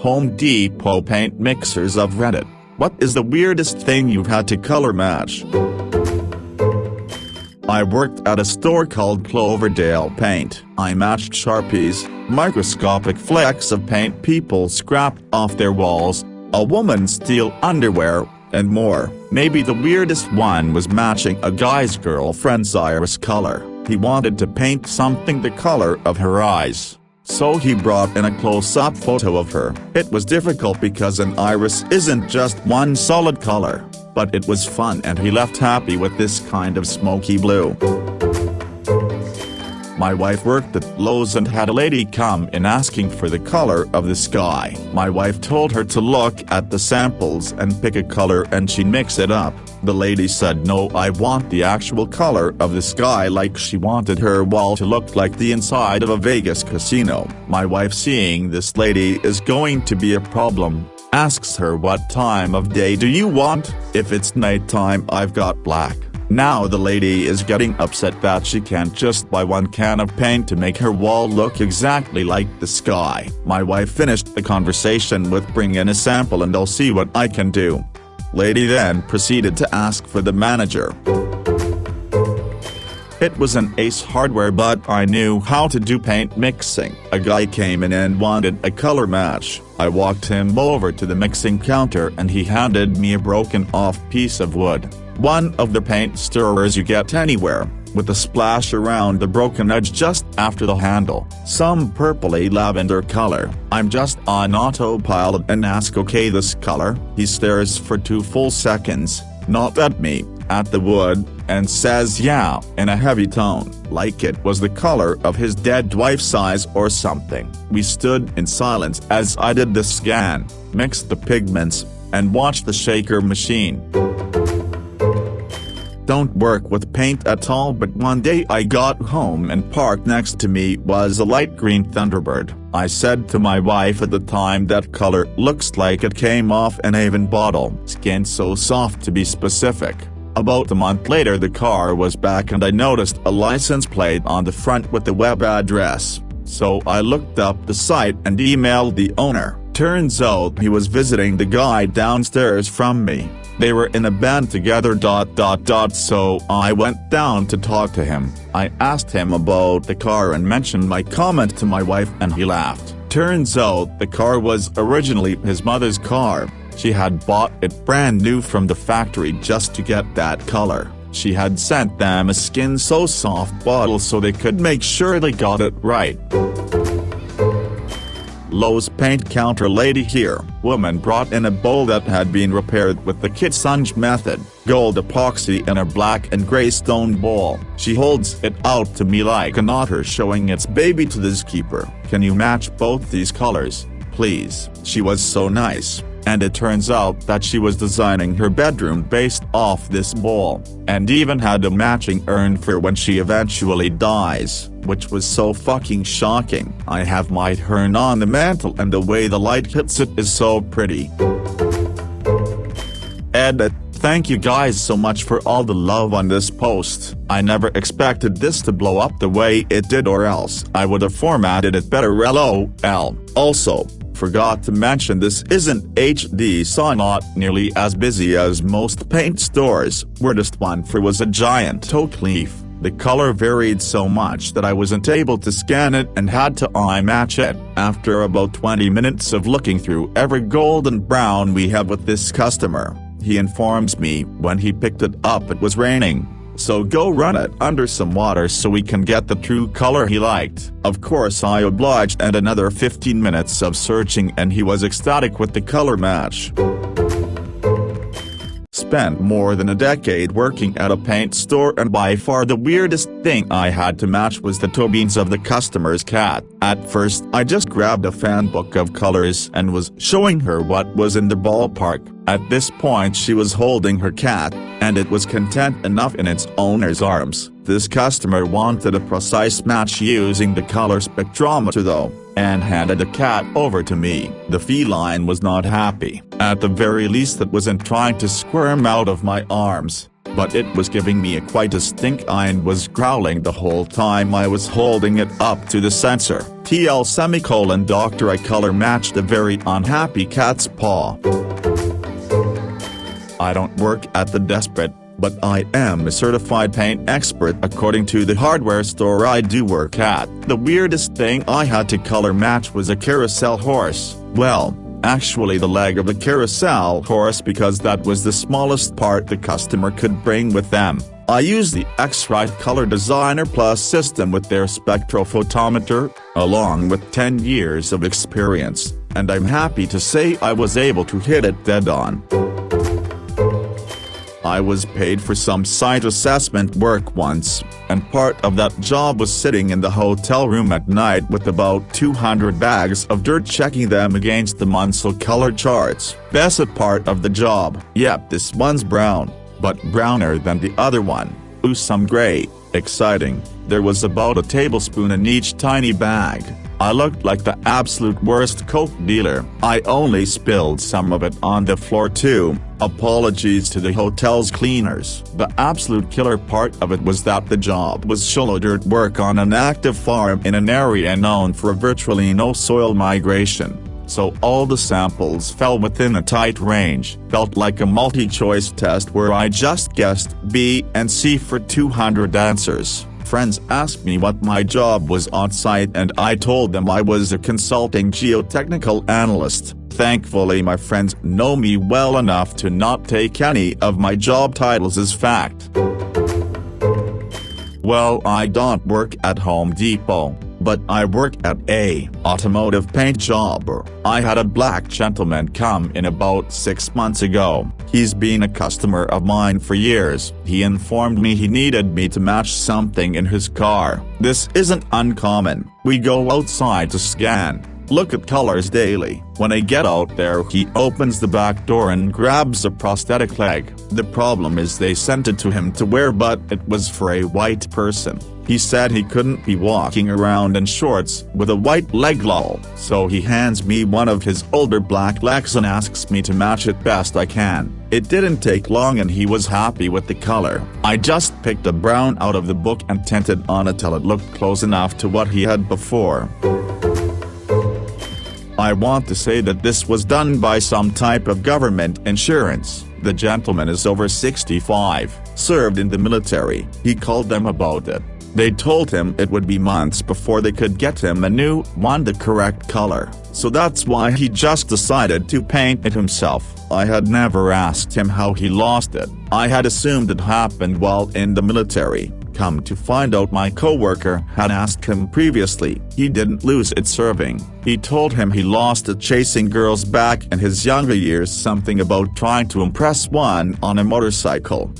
Home Depot paint mixers of Reddit. What is the weirdest thing you've had to color match? I worked at a store called Cloverdale Paint. I matched Sharpies, microscopic flecks of paint people scraped off their walls, a woman's steel underwear, and more. Maybe the weirdest one was matching a guy's girlfriend's iris color. He wanted to paint something the color of her eyes, so he brought in a close-up photo of her. It was difficult because an iris isn't just one solid color, but it was fun and he left happy with this kind of smoky blue. My wife worked at Lowe's and had a lady come in asking for the color of the sky. My wife told her to look at the samples and pick a color and she'd mix it up. The lady said, "No, I want the actual color of the sky," like she wanted her wall to look like the inside of a Vegas casino. My wife, seeing this lady is going to be a problem, asks her, "What time of day do you want?" "If it's nighttime, I've got black." Now the lady is getting upset that she can't just buy one can of paint to make her wall look exactly like the sky. My wife finished the conversation with, "Bring in a sample and I'll see what I can do." Lady then proceeded to ask for the manager. It was an Ace Hardware, but I knew how to do paint mixing. A guy came in and wanted a color match. I walked him over to the mixing counter and he handed me a broken off piece of wood. One of the paint stirrers you get anywhere, with a splash around the broken edge just after the handle. Some purpley lavender color. I'm just on autopilot and ask, "Okay, this color?" He stares for 2 full seconds, not at me, at the wood, and says "yeah" in a heavy tone, like it was the color of his dead wife's eyes or something. We stood in silence as I did the scan, mixed the pigments, and watched the shaker machine. Don't work with paint at all, but one day I got home and parked next to me was a light green Thunderbird. I said to my wife at the time, "That color looks like it came off an Avon bottle." Skin so soft, to be specific. About a month later the car was back and I noticed a license plate on the front with the web address. So I looked up the site and emailed the owner. Turns out he was visiting the guy downstairs from me. They were in a band together. So I went down to talk to him. I asked him about the car and mentioned my comment to my wife and he laughed. Turns out the car was originally his mother's car. She had bought it brand new from the factory just to get that color. She had sent them a Skin So Soft bottle so they could make sure they got it right. Lowe's paint counter lady here. Woman brought in a bowl that had been repaired with the Kitsunge method. Gold epoxy in a black and gray stone bowl. She holds it out to me like an otter showing its baby to the zookeeper. "Can you match both these colors, please?" She was so nice. And it turns out that she was designing her bedroom based off this bowl, and even had a matching urn for when she eventually dies, which was so fucking shocking. I have my urn on the mantle and the way the light hits it is so pretty. Edit. Thank you guys so much for all the love on this post. I never expected this to blow up the way it did, or else I would have formatted it better. LOL. Also, forgot to mention this isn't HD, so not nearly as busy as most paint stores. Weirdest one for was a giant oak leaf. The color varied so much that I wasn't able to scan it and had to eye match it. After about 20 minutes of looking through every gold and brown we have with this customer, he informs me when he picked it up it was raining. So go run it under some water so we can get the true color he liked. Of course I obliged, and another 15 minutes of searching and he was ecstatic with the color match. Spent more than a decade working at a paint store, and by far the weirdest thing I had to match was the toe beans of the customer's cat. At first I just grabbed a fan book of colors and was showing her what was in the ballpark. At this point she was holding her cat, and it was content enough in its owner's arms. This customer wanted a precise match using the color spectrometer though, and handed the cat over to me. The feline was not happy. At the very least it wasn't trying to squirm out of my arms. but it was giving me quite a stink and was growling the whole time I was holding it up to the sensor. Doctor, I color matched a very unhappy cat's paw. I don't work at the Desperate, but I am a certified paint expert according to the hardware store I do work at. The weirdest thing I had to color match was a carousel horse. Well, actually the leg of the carousel horse, because that was the smallest part the customer could bring with them. I used the AskReddit Color Designer Plus system with their spectrophotometer, along with 10 years of experience, and I'm happy to say I was able to hit it dead on. I was paid for some site assessment work once, and part of that job was sitting in the hotel room at night with about 200 bags of dirt, checking them against the Munsell color charts. Best part of the job: yep, this one's brown, but browner than the other one. Ooh, some gray. Exciting. There was about a tablespoon in each tiny bag. I looked like the absolute worst Coke dealer. I only spilled some of it on the floor too. Apologies to the hotel's cleaners. The absolute killer part of it was that the job was shallow dirt work on an active farm in an area known for virtually no soil migration. So all the samples fell within a tight range. Felt like a multi-choice test where I just guessed B and C for 200 answers. Friends asked me what my job was on site, and I told them I was a consulting geotechnical analyst. Thankfully my friends know me well enough to not take any of my job titles as fact. Well, I don't work at Home Depot, but I work at a automotive paint job. I had a black gentleman come in about 6 months ago. He's been a customer of mine for years. He informed me he needed me to match something in his car. This isn't uncommon. We go outside to scan, look at colors daily. When I get out there, he opens the back door and grabs a prosthetic leg. The problem is they sent it to him to wear, but it was for a white person. He said he couldn't be walking around in shorts with a white leg lol. So he hands me one of his older black legs and asks me to match it best I can. It didn't take long and he was happy with the color. I just picked a brown out of the book and tinted on it till it looked close enough to what he had before. I want to say that this was done by some type of government insurance. The gentleman is over 65, served in the military. He called them about it. They told him it would be months before they could get him a new one the correct color, so that's why he just decided to paint it himself. I had never asked him how he lost it. I had assumed it happened while in the military. Come to find out, my coworker had asked him previously. He didn't lose it serving. He told him he lost it chasing girls back in his younger years, something about trying to impress one on a motorcycle.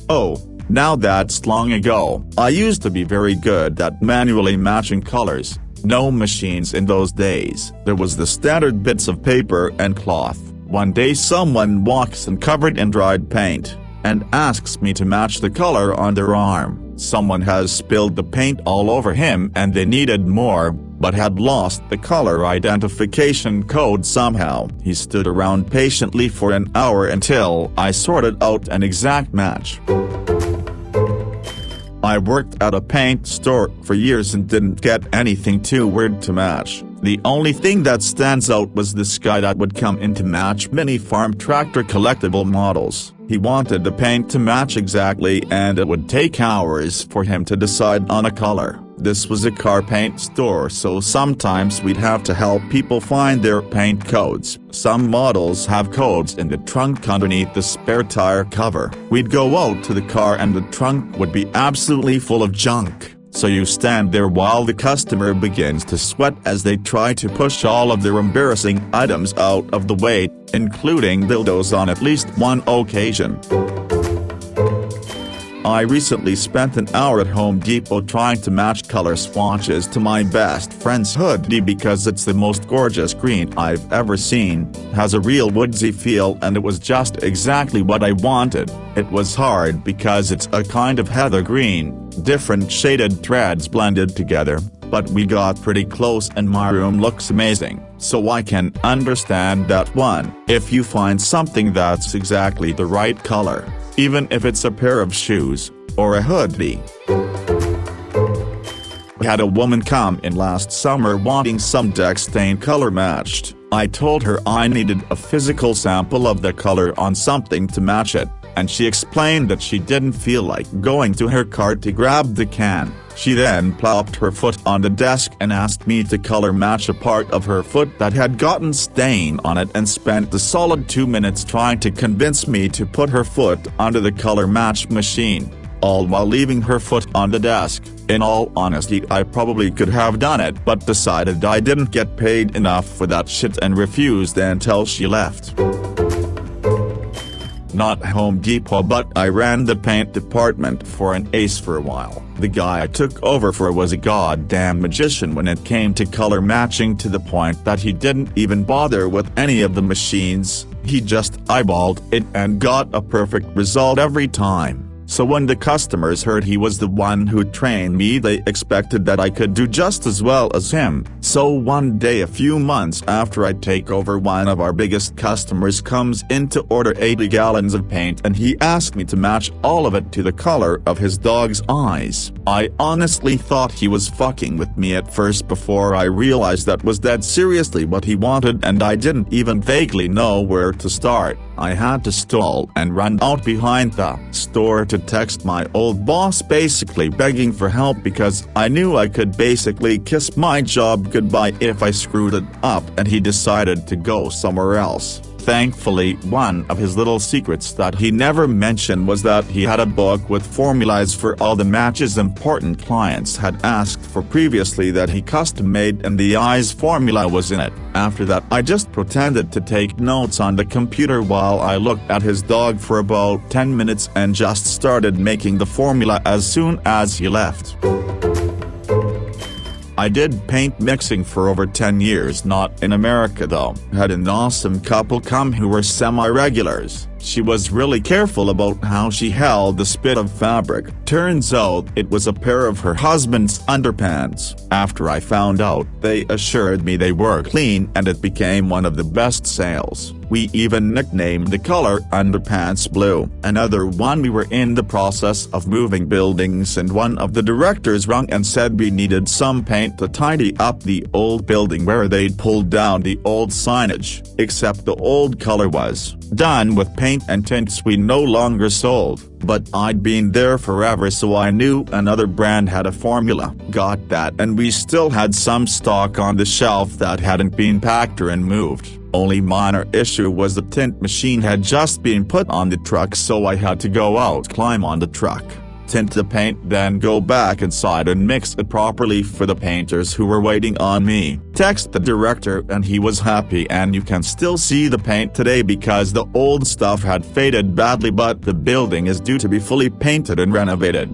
Oh, now that's long ago. I used to be very good at manually matching colors. No machines in those days. There was the standard bits of paper and cloth. One day someone walks in covered in dried paint and asks me to match the color on their arm. Someone has spilled the paint all over him and they needed more, but had lost the color identification code somehow. He stood around patiently for an hour until I sorted out an exact match. I worked at a paint store for years and didn't get anything too weird to match. The only thing that stands out was this guy that would come in to match mini farm tractor collectible models. He wanted the paint to match exactly and it would take hours for him to decide on a color. This was a car paint store, so sometimes we'd have to help people find their paint codes. Some models have codes in the trunk underneath the spare tire cover. We'd go out to the car and the trunk would be absolutely full of junk. So you stand there while the customer begins to sweat as they try to push all of their embarrassing items out of the way, including dildos on at least one occasion. I recently spent an hour at Home Depot trying to match color swatches to my best friend's hoodie because it's the most gorgeous green I've ever seen, has a real woodsy feel, and it was just exactly what I wanted. It was hard because it's a kind of heather green, different shaded threads blended together, but we got pretty close and my room looks amazing, so I can understand that one. If you find something that's exactly the right color, even if it's a pair of shoes, or a hoodie. We had a woman come in last summer wanting some deck stain color matched. I told her I needed a physical sample of the color on something to match it, and she explained that she didn't feel like going to her cart to grab the can. She then plopped her foot on the desk and asked me to color match a part of her foot that had gotten stain on it, and spent the solid 2 minutes trying to convince me to put her foot onto the color match machine, all while leaving her foot on the desk. In all honesty, I probably could have done it, but decided I didn't get paid enough for that shit and refused until she left. Not Home Depot, but I ran the paint department for an ace for a while. The guy I took over for was a goddamn magician when it came to color matching, to the point that he didn't even bother with any of the machines. He just eyeballed it and got a perfect result every time. So when the customers heard he was the one who trained me, they expected that I could do just as well as him. So one day a few months after I take over, one of our biggest customers comes in to order 80 gallons of paint, and he asked me to match all of it to the color of his dog's eyes. I honestly thought he was fucking with me at first, before I realized that was dead seriously what he wanted, and I didn't even vaguely know where to start. I had to stall and run out behind the store to text my old boss, basically begging for help, because I knew I could basically kiss my job goodbye if I screwed it up, and he decided to go somewhere else. Thankfully, one of his little secrets that he never mentioned was that he had a book with formulas for all the matches important clients had asked for previously that he custom made, and the eyes formula was in it. After that, I just pretended to take notes on the computer while I looked at his dog for about 10 minutes and just started making the formula as soon as he left. I did paint mixing for over 10 years, not in America though. Had an awesome couple come who were semi-regulars. She was really careful about how she held the spit of fabric. Turns out it was a pair of her husband's underpants. After I found out, they assured me they were clean, and it became one of the best sales. We even nicknamed the color underpants blue. Another one, we were in the process of moving buildings, and one of the directors rang and said we needed some paint to tidy up the old building where they'd pulled down the old signage, except the old color was done with paint and tints we no longer sold. But I'd been there forever, so I knew another brand had a formula. Got that, and we still had some stock on the shelf that hadn't been packed or moved. Only minor issue was the tint machine had just been put on the truck, so I had to go out, climb on the truck, tint the paint, then go back inside and mix it properly for the painters who were waiting on me. Text the director and he was happy, and you can still see the paint today because the old stuff had faded badly, but the building is due to be fully painted and renovated.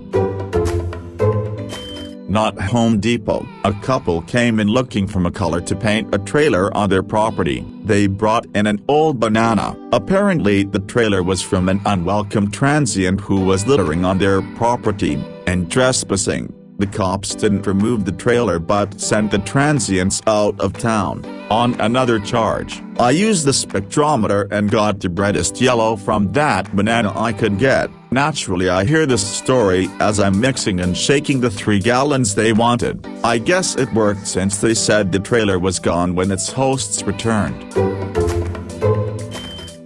Not Home Depot. A couple came in looking for a color to paint a trailer on their property. They brought in an old banana. Apparently the trailer was from an unwelcome transient who was littering on their property and trespassing. The cops didn't remove the trailer but sent the transients out of town on another charge. I used the spectrometer and got the brightest yellow from that banana I could get. Naturally, I hear this story as I'm mixing and shaking the 3 gallons they wanted. I guess it worked, since they said the trailer was gone when its hosts returned.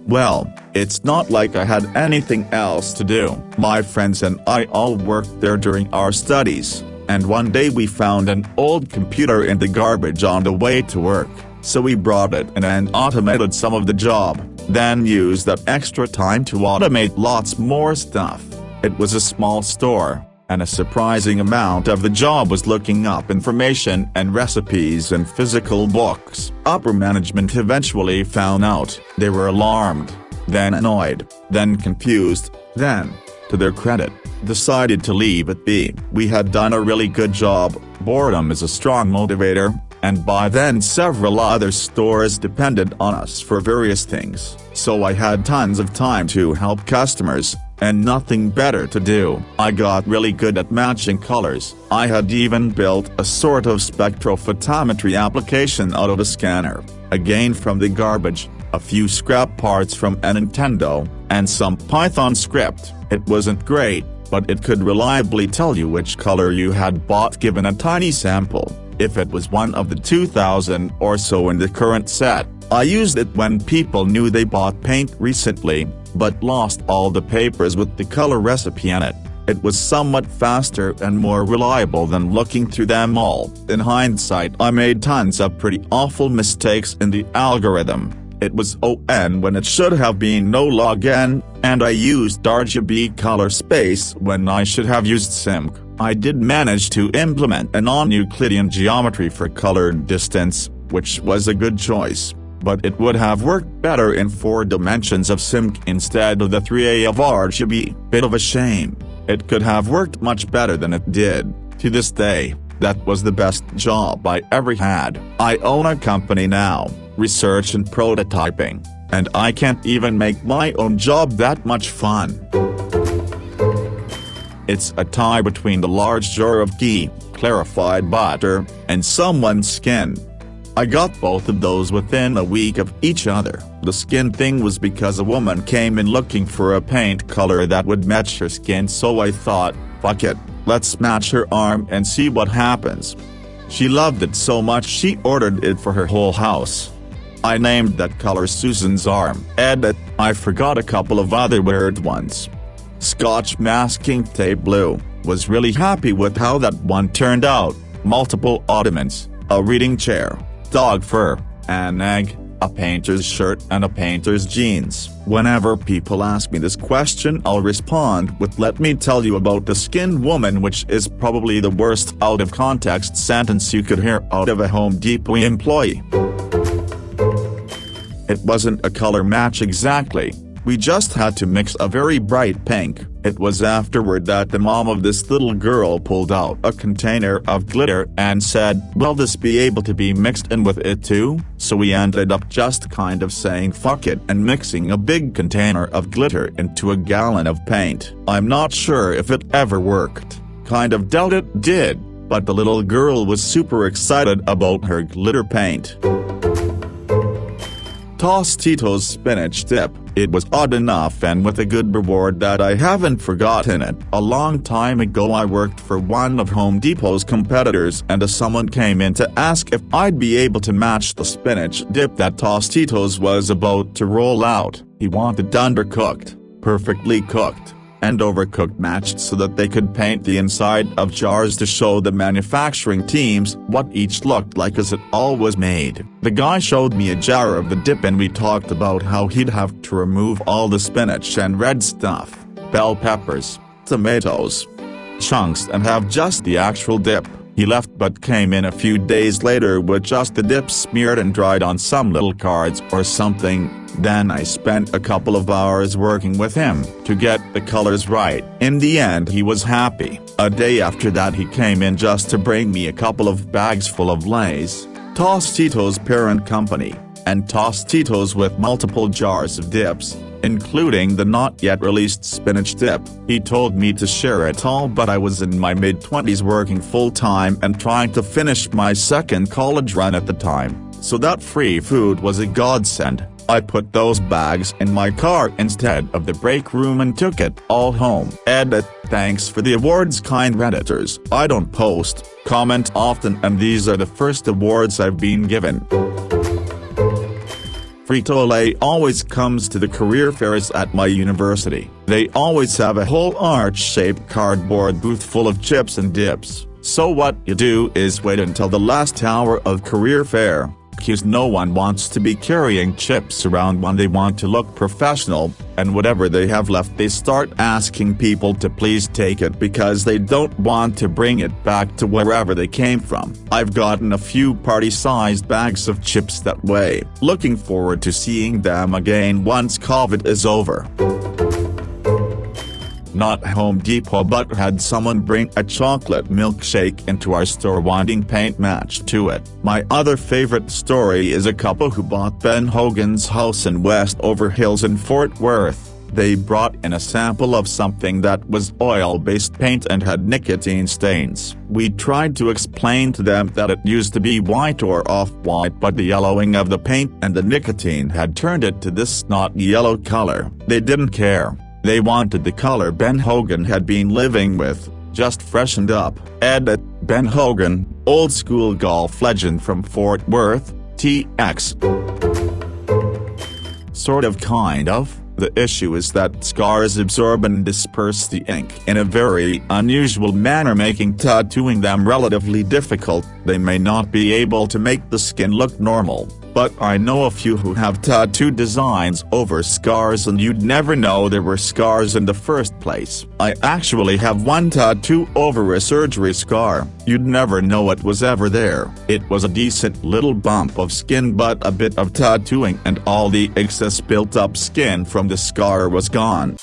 Well, it's not like I had anything else to do. My friends and I all worked there during our studies, and one day we found an old computer in the garbage on the way to work, so we brought it in and automated some of the job, then used that extra time to automate lots more stuff. It was a small store, and a surprising amount of the job was looking up information and recipes in physical books. Upper management eventually found out. They were alarmed, then annoyed, then confused, then to their credit, decided to leave it be. We had done a really good job. Boredom is a strong motivator, and by then several other stores depended on us for various things, so I had tons of time to help customers, and nothing better to do. I got really good at matching colors. I had even built a sort of spectrophotometry application out of a scanner, again from the garbage, a few scrap parts from a Nintendo, and some Python script. It wasn't great, but it could reliably tell you which color you had bought given a tiny sample, if it was one of the 2,000 or so in the current set. I used it when people knew they bought paint recently, but lost all the papers with the color recipe in it. It was somewhat faster and more reliable than looking through them all. In hindsight, I made tons of pretty awful mistakes in the algorithm. It was ON when it should have been no log N, and I used RGB color space when I should have used SIMC. I did manage to implement a non-Euclidean geometry for colored distance, which was a good choice, but it would have worked better in 4 dimensions of SIMC instead of the 3A of RGB. Bit of a shame. It could have worked much better than it did. To this day, that was the best job I ever had. I own a company now, research and prototyping, and I can't even make my own job that much fun. It's a tie between the large jar of ghee, clarified butter, and someone's skin. I got both of those within a week of each other. The skin thing was because a woman came in looking for a paint color that would match her skin, so I thought, fuck it, let's match her arm and see what happens. She loved it so much she ordered it for her whole house. I named that color Susan's arm. Edit, I forgot a couple of other weird ones. Scotch masking tape blue, was really happy with how that one turned out. Multiple ottomans, a reading chair, dog fur, an egg, a painter's shirt and a painter's jeans. Whenever people ask me this question, I'll respond with "let me tell you about the skinned woman," which is probably the worst out of context sentence you could hear out of a Home Depot employee. It wasn't a color match exactly. We just had to mix a very bright pink. It was afterward that the mom of this little girl pulled out a container of glitter and said, "Will this be able to be mixed in with it too?" So we ended up just kind of saying fuck it and mixing a big container of glitter into a gallon of paint. I'm not sure if it ever worked. Kind of doubt it did, but the little girl was super excited about her glitter paint. Tostitos spinach dip. It was odd enough and with a good reward that I haven't forgotten it. A long time ago I worked for one of Home Depot's competitors and someone came in to ask if I'd be able to match the spinach dip that Tostitos was about to roll out. He wanted undercooked, perfectly cooked, and overcooked matched so that they could paint the inside of jars to show the manufacturing teams what each looked like as it all was made. The guy showed me a jar of the dip and we talked about how he'd have to remove all the spinach and red stuff, bell peppers, tomatoes, chunks and have just the actual dip. He left but came in a few days later with just the dip smeared and dried on some little cards or something. Then I spent a couple of hours working with him to get the colors right. In the end he was happy. A day after that he came in just to bring me a couple of bags full of Lay's, Tostitos' parent company, and Tostitos with multiple jars of dips, including the not yet released spinach dip. He told me to share it all, but I was in my mid-20s working full-time and trying to finish my second college run at the time, so that free food was a godsend. I put those bags in my car instead of the break room and took it all home. Edit, thanks for the awards kind Redditors. I don't post, comment often and these are the first awards I've been given. Frito-Lay always comes to the career fairs at my university. They always have a whole arch-shaped cardboard booth full of chips and dips. So what you do is wait until the last hour of career fair, because no one wants to be carrying chips around when they want to look professional, and whatever they have left they start asking people to please take it because they don't want to bring it back to wherever they came from. I've gotten a few party-sized bags of chips that way. Looking forward to seeing them again once COVID is over. not Home Depot, but had someone bring a chocolate milkshake into our store wanting paint matched to it. My other favorite story is a couple who bought Ben Hogan's house in Westover Hills in Fort Worth. They brought in a sample of something that was oil-based paint and had nicotine stains. We tried to explain to them that it used to be white or off-white, but the yellowing of the paint and the nicotine had turned it to this snot yellow color. They didn't care. They wanted the color Ben Hogan had been living with, just freshened up. Edit: Ben Hogan, old school golf legend from Fort Worth, TX. Sort of, kind of. The issue is that scars absorb and disperse the ink in a very unusual manner, making tattooing them relatively difficult. They may not be able to make the skin look normal, but I know a few who have tattoo designs over scars and you'd never know there were scars in the first place. I actually have one tattoo over a surgery scar. You'd never know it was ever there. It was a decent little bump of skin, but a bit of tattooing and all the excess built up skin from the scar was gone.